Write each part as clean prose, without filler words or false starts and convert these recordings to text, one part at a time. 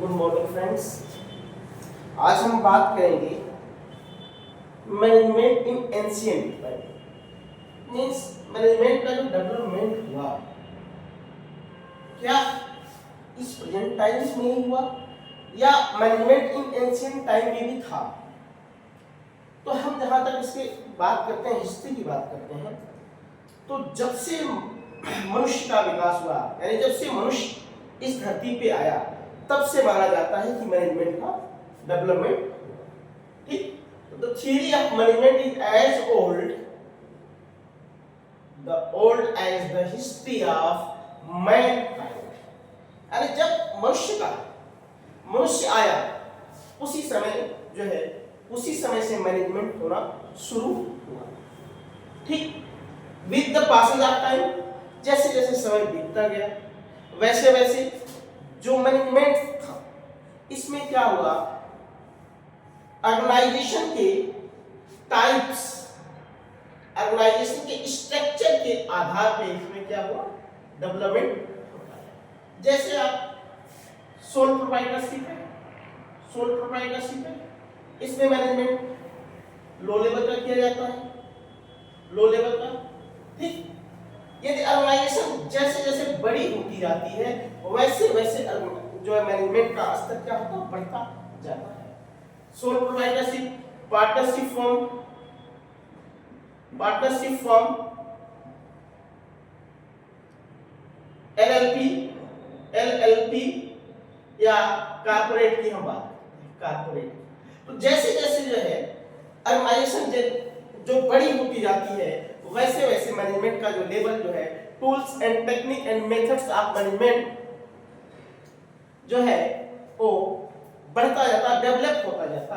Good morning friends. आज हम बात करेंगे मैनेजमेंट इन एंशिएंट टाइम। मींस मैनेजमेंट का जो डेवलपमेंट हुआ क्या इस प्रेजेंट टाइम्स में ही हुआ या मैनेजमेंट इन एंशिएंट टाइम में भी था। तो हम जहाँ तक इसकी बात करते हैं, हिस्ट्री की बात करते हैं, तो जब से मनुष्य का विकास हुआ, यानी जब से मनुष्य इस धरती पे आया, तब से माना जाता है कि मैनेजमेंट का डेवलपमेंट। ठीक, तो the theory of management is as old as the history of mankind. यानी जब मनुष्य आया उसी समय से मैनेजमेंट होना शुरू हुआ। ठीक, with the passage of time, जैसे जैसे समय बीतता गया वैसे वैसे जो मैनेजमेंट था इसमें क्या हुआ, ऑर्गेनाइजेशन के टाइप्स, ऑर्गेनाइजेशन के स्ट्रक्चर के आधार पे इसमें क्या हुआ, डेवलपमेंट होता है। जैसे आप सोल प्रोप्राइटरशिप है, इसमें मैनेजमेंट लो लेवल का किया जाता है, लो लेवल का। ठीक, यदि ऑर्गेनाइजेशन जैसे जैसे बड़ी होती जाती है वैसे वैसे जो है मैनेजमेंट का स्तर क्या होता है, बढ़ता जाता है। Sole proprietorship, partnership form, LLP या कारपोरेट की हम बात करते हैं, कारपोरेट। तो जैसे जैसे जो है ऑर्गेनाइजेशन जो बड़ी होती जाती है वैसे वैसे मैनेजमेंट का जो लेवल जो है, tools and technique and methods of management जो है वो बढ़ता जाता, डेवलप होता जाता।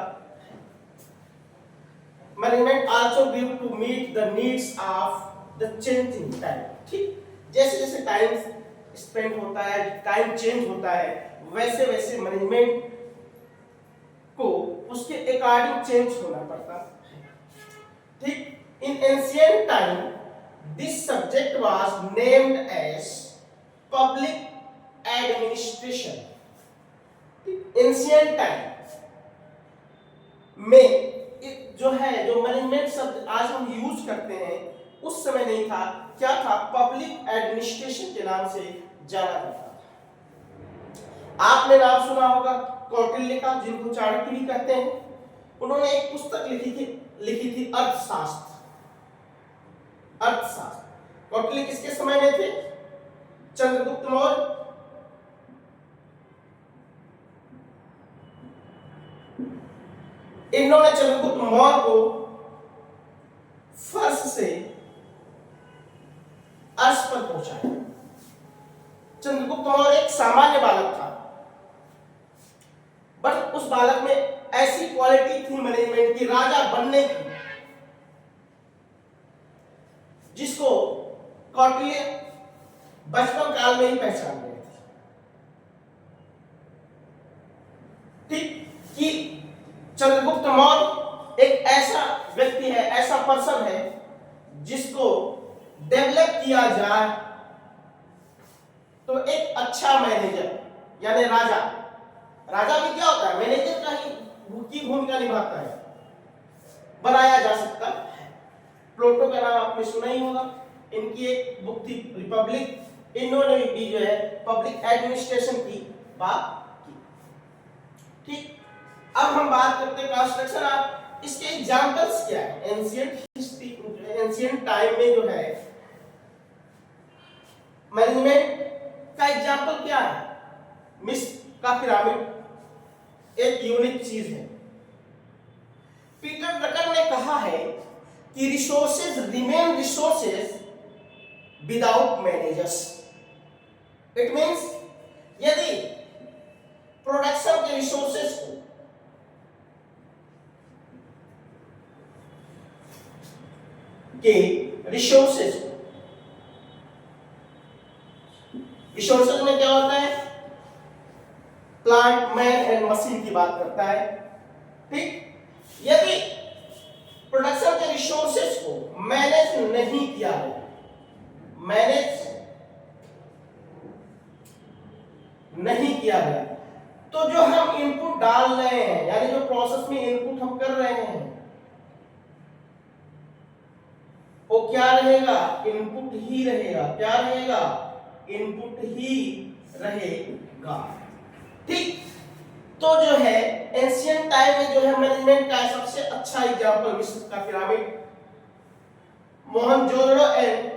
Management also give to meet the needs of the changing time. ठीक, जैसे जैसे टाइम स्पेंड होता है, टाइम चेंज होता है, वैसे वैसे मैनेजमेंट को उसके अकॉर्डिंग चेंज होना पड़ता है। ठीक, in ancient time this subject was named as public administration। Ancient time में जो मैनेजमेंट शब्द आज हम यूज करते हैं उस समय नहीं था। क्या था, पब्लिक एडमिनिस्ट्रेशन के नाम से जाना जाता था। आपने नाम सुना होगा कौटिल्य का, जिनको चाणक्य भी कहते हैं। उन्होंने एक पुस्तक लिखी थी अर्थशास्त्र। कौटिल्य किसके समय में थे, चंद्रगुप्त मौर्य। इन्होंने चंद्रगुप्त मौर्य को फर्श से अर्श पर पहुंचाया। चंद्रगुप्त मौर्य एक सामान्य बालक था, बट उस बालक में ऐसी क्वालिटी थी मैनेजमेंट की, राजा बनने की, जिसको कौटिल्य बचपन काल में ही पहचान गए थे। ठीक, कि चंद्रगुप्त मौर्य एक ऐसा व्यक्ति है, ऐसा पर्सन है जिसको डेवलप किया जाए तो एक अच्छा मैनेजर, यानी राजा भी क्या होता है, मैनेजर का ही की भूमिका निभाता है, बनाया जा सकता है। प्लेटो का नाम आपने सुना ही होगा, इनकी एक बुक थी रिपब्लिक। इन्होंने भी जो है पब्लिक एडमिनिस्ट्रेशन की बात की। ठीक, अब हम बात करते हैं कंस्ट्रक्शन ऑफ, इसके एग्जांपल्स क्या है। एंशिएंट हिस्ट्री, एंशिएंट टाइम में जो है मैनेजमेंट का एग्जांपल क्या है, मिस्र का पिरामिड एक यूनिक चीज है। पीटर ड्रकर ने कहा है कि resources remain resources without managers. It means यदि प्रोडक्शन के रिसोर्सेज को रिसोर्सेज में क्या होता है, प्लांट, मैन एंड मशीन की बात करता है। ठीक, यदि प्रोडक्शन के रिसोर्सेज को मैनेज नहीं किया गया, तो जो हम इनपुट डाल रहे हैं, यानी जो प्रोसेस में इनपुट हम कर रहे हैं, वो क्या रहेगा? इनपुट ही रहेगा। क्या रहेगा? इनपुट ही रहेगा। ठीक। तो जो है एंशियंट टाइम में जो है मैनेजमेंट का सबसे अच्छा एग्जांपल मिस्र का pyramid, Mohenjodaro and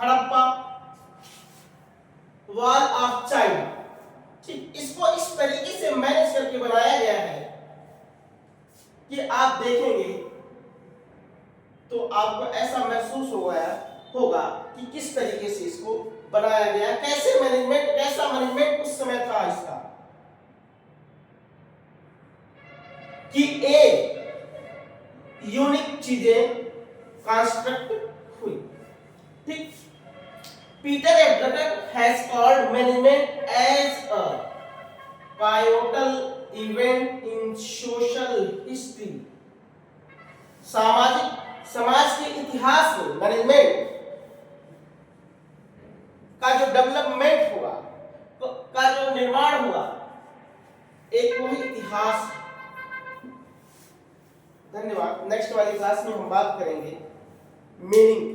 Harappa, wall of China. ठीक, इसको इस तरीके से मैनेज करके बनाया गया है कि आप देखेंगे तो आपको ऐसा महसूस होगा कि किस तरीके से इसको बनाया गया, कैसा मैनेजमेंट उस समय था इसका, कि यूनिक चीजें कंस्ट्रक्ट हुई। ठीक। Peter A Drucker has called management as a pivotal event in social history। समाज के इतिहास में मैनेजमेंट का जो डेवलपमेंट हुआ, का जो निर्माण हुआ, एक वही इतिहास है। धन्यवाद। नेक्स्ट वाली क्लास में हम बात करेंगे मीनिंग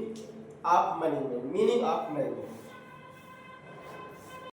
ऑफ मैनेजमेंट।